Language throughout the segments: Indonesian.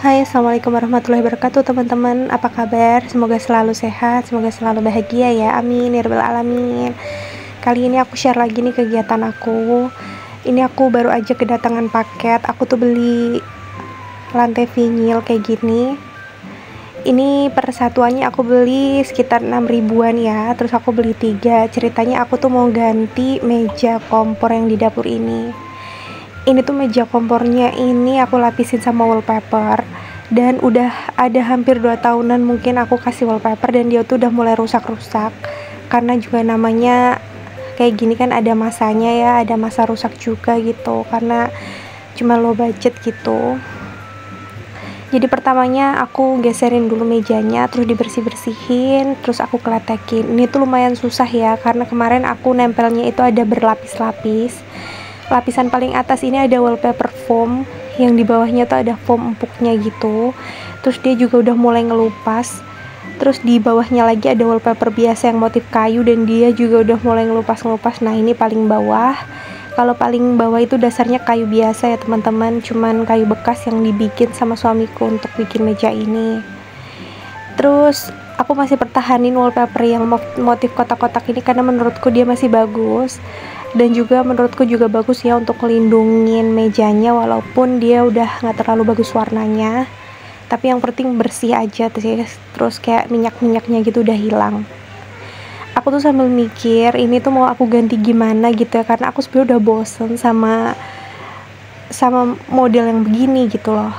Hai, assalamualaikum warahmatullahi wabarakatuh teman-teman. Apa kabar? Semoga selalu sehat, semoga selalu bahagia ya. Amin ya rabbal alamin. Kali ini aku share lagi nih kegiatan aku. Ini aku baru aja kedatangan paket. Aku tuh beli lantai vinyl kayak gini. Ini persatuannya aku beli sekitar 6 ribuan ya. Terus aku beli 3. Ceritanya aku tuh mau ganti meja kompor yang di dapur ini. Ini tuh meja kompornya ini aku lapisin sama wallpaper, dan udah ada hampir 2 tahunan mungkin aku kasih wallpaper, dan dia tuh udah mulai rusak-rusak. Karena juga namanya kayak gini kan ada masanya ya, ada masa rusak juga gitu, karena cuma low budget gitu. Jadi pertamanya aku geserin dulu mejanya, terus dibersih-bersihin, terus aku kletekin. Ini tuh lumayan susah ya, karena kemarin aku nempelnya itu ada berlapis-lapis. Lapisan paling atas ini ada wallpaper foam, yang di bawahnya tuh ada foam empuknya gitu. Terus dia juga udah mulai ngelupas. Terus di bawahnya lagi ada wallpaper biasa yang motif kayu, dan dia juga udah mulai ngelupas-ngelupas. Nah, ini paling bawah. Kalau paling bawah itu dasarnya kayu biasa ya teman-teman, cuman kayu bekas yang dibikin sama suamiku untuk bikin meja ini. Terus aku masih pertahanin wallpaper yang motif kotak-kotak ini karena menurutku dia masih bagus, dan juga menurutku juga bagus ya untuk ngelindungin mejanya, walaupun dia udah nggak terlalu bagus warnanya, tapi yang penting bersih aja terus kayak minyak-minyaknya gitu udah hilang. Aku tuh sambil mikir ini tuh mau aku ganti gimana gitu ya, karena aku sebenarnya udah bosen sama model yang begini gitu loh.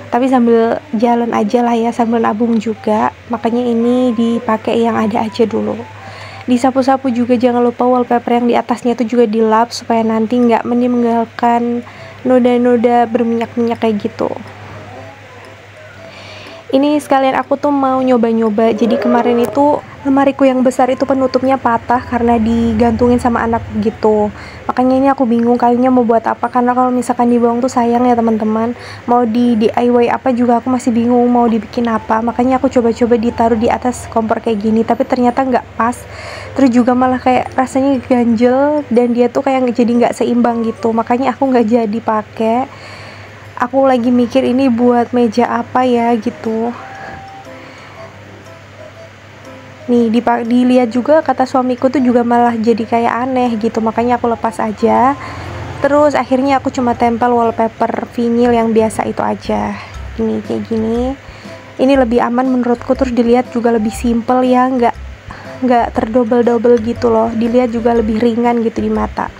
Tapi sambil jalan aja lah ya, sambil nabung juga, makanya ini dipakai yang ada aja dulu. Disapu-sapu juga, jangan lupa wallpaper yang di atasnya itu juga dilap supaya nanti nggak meninggalkan noda-noda berminyak-minyak kayak gitu. Ini sekalian aku tuh mau nyoba-nyoba. Jadi kemarin itu lemariku yang besar itu penutupnya patah karena digantungin sama anak gitu. Makanya ini aku bingung kayunya mau buat apa, karena kalau misalkan dibuang tuh sayang ya teman-teman. Mau di DIY apa juga aku masih bingung mau dibikin apa. Makanya aku coba-coba ditaruh di atas kompor kayak gini, tapi ternyata nggak pas. Terus juga malah kayak rasanya ganjel, dan dia tuh kayak jadi nggak seimbang gitu. Makanya aku nggak jadi pakai. Aku lagi mikir ini buat meja apa ya gitu. Nih dilihat juga kata suamiku tuh juga malah jadi kayak aneh gitu, makanya aku lepas aja. Terus akhirnya aku cuma tempel wallpaper vinyl yang biasa itu aja. Ini kayak gini. Ini lebih aman menurutku, terus dilihat juga lebih simple ya, nggak terdobel-dobel gitu loh. Dilihat juga lebih ringan gitu di mata.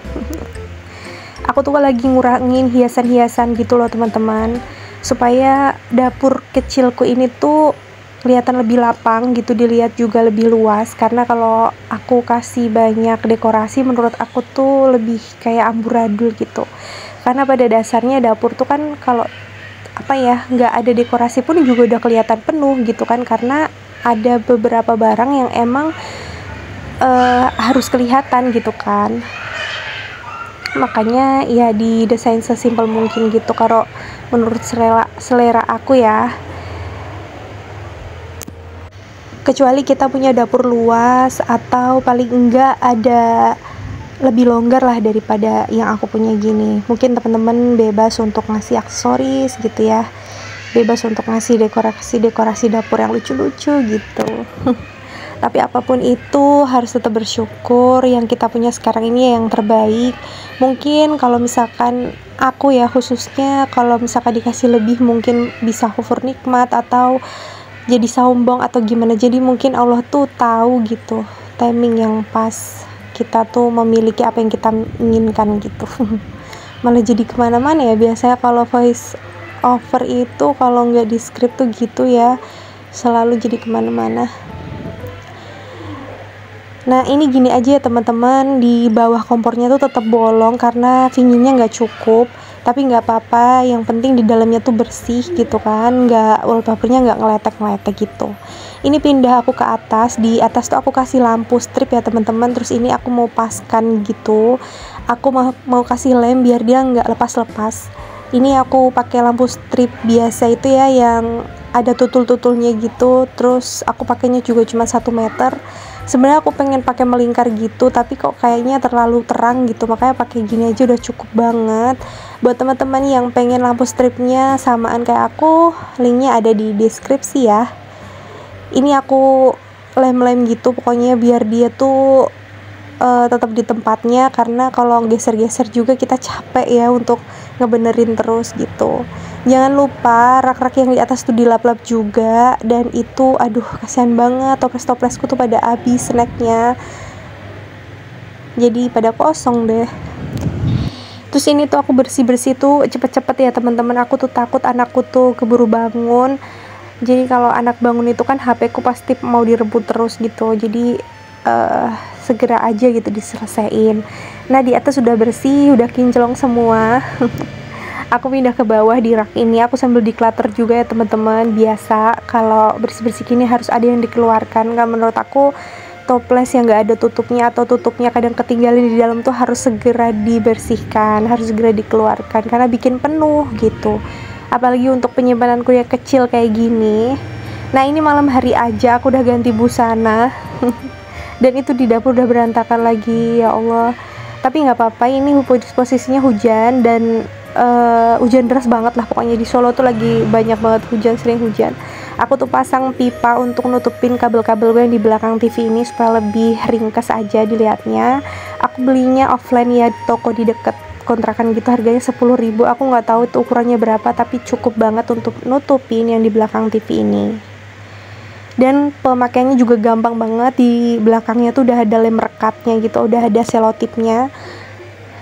Aku tuh lagi ngurangin hiasan-hiasan gitu loh teman-teman, supaya dapur kecilku ini tuh kelihatan lebih lapang gitu, dilihat juga lebih luas. Karena kalau aku kasih banyak dekorasi, menurut aku tuh lebih kayak amburadul gitu. Karena pada dasarnya dapur tuh kan kalau apa ya, nggak ada dekorasi pun juga udah kelihatan penuh gitu kan, karena ada beberapa barang yang emang harus kelihatan gitu kan. Makanya ya didesain sesimpel mungkin gitu kalau menurut selera aku ya. Kecuali kita punya dapur luas, atau paling enggak ada lebih longgar lah daripada yang aku punya gini. Mungkin teman-teman bebas untuk ngasih aksesoris gitu ya, bebas untuk ngasih dekorasi dapur yang lucu-lucu gitu. Tapi apapun itu harus tetap bersyukur, yang kita punya sekarang ini yang terbaik. Mungkin kalau misalkan aku ya khususnya, kalau misalkan dikasih lebih mungkin bisa kufur nikmat atau jadi sombong atau gimana. Jadi mungkin Allah tuh tahu gitu timing yang pas kita tuh memiliki apa yang kita inginkan gitu. Malah jadi kemana-mana ya, biasanya kalau voice over itu kalau nggak di script tuh gitu ya, selalu jadi kemana-mana. Nah ini gini aja ya teman-teman, di bawah kompornya tuh tetap bolong karena vinylnya nggak cukup, tapi nggak apa-apa, yang penting di dalamnya tuh bersih gitu kan, nggak, wallpapernya nggak ngeletek-ngeletek gitu. Ini pindah aku ke atas, di atas tuh aku kasih lampu strip ya teman-teman. Terus ini aku mau paskan gitu, aku mau kasih lem biar dia nggak lepas-lepas. Ini aku pakai lampu strip biasa itu ya, yang ada tutul-tutulnya gitu. Terus aku pakainya juga cuma 1 meter. Sebenarnya aku pengen pakai melingkar gitu, tapi kok kayaknya terlalu terang gitu, makanya pakai gini aja udah cukup banget. Buat teman-teman yang pengen lampu stripnya samaan kayak aku, linknya ada di deskripsi ya. Ini aku lem-lem gitu pokoknya biar dia tuh tetap di tempatnya, karena kalau geser-geser juga kita capek ya untuk ngebenerin terus gitu. Jangan lupa rak-rak yang di atas tuh dilap-lap juga, dan itu aduh kasihan banget, toples-toplesku tuh pada habis snacknya, jadi pada kosong deh. Terus ini tuh aku bersih-bersih tuh cepet-cepet ya teman-teman, aku tuh takut anakku tuh keburu bangun. Jadi kalau anak bangun itu kan HP ku pasti mau direbut terus gitu, jadi segera aja gitu diselesain. Nah di atas sudah bersih, udah kinclong semua. Aku pindah ke bawah di rak ini, aku sambil declutter juga ya teman-teman. Biasa kalau bersih-bersih gini harus ada yang dikeluarkan, kan menurut aku toples yang gak ada tutupnya atau tutupnya kadang ketinggalan di dalam tuh harus segera dibersihkan, harus segera dikeluarkan karena bikin penuh gitu. Apalagi untuk penyimpananku yang kecil kayak gini. Nah ini malam hari aja aku udah ganti busana. Dan itu di dapur udah berantakan lagi, ya Allah. Tapi nggak apa-apa, ini posisinya hujan dan hujan deras banget lah pokoknya. Di Solo tuh lagi banyak banget hujan, sering hujan. Aku tuh pasang pipa untuk nutupin kabel-kabel gue yang di belakang TV ini supaya lebih ringkas aja dilihatnya. Aku belinya offline ya, di toko di deket kontrakan gitu, harganya 10.000. Aku nggak tahu itu ukurannya berapa, tapi cukup banget untuk nutupin yang di belakang TV ini. Dan pemakaiannya juga gampang banget, di belakangnya tuh udah ada lem rekatnya gitu, udah ada selotipnya.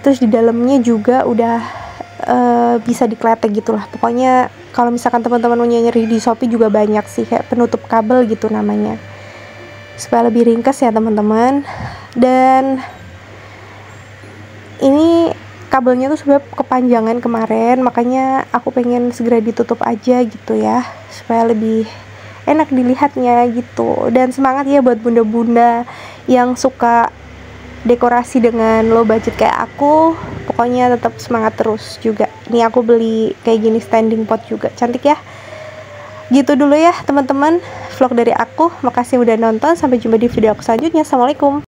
Terus di dalamnya juga udah bisa dikletek gitulah. Pokoknya kalau misalkan teman-teman mau nyari di Shopee juga banyak sih kayak penutup kabel gitu namanya. Supaya lebih ringkas ya teman-teman. Dan ini kabelnya tuh sebenarnya kepanjangan kemarin, makanya aku pengen segera ditutup aja gitu ya, supaya lebih enak dilihatnya gitu. Dan semangat ya buat bunda-bunda yang suka dekorasi dengan low budget kayak aku, pokoknya tetap semangat terus juga. Ini aku beli kayak gini standing pot juga, cantik ya. Gitu dulu ya teman-teman vlog dari aku, makasih udah nonton, sampai jumpa di video aku selanjutnya. Assalamualaikum.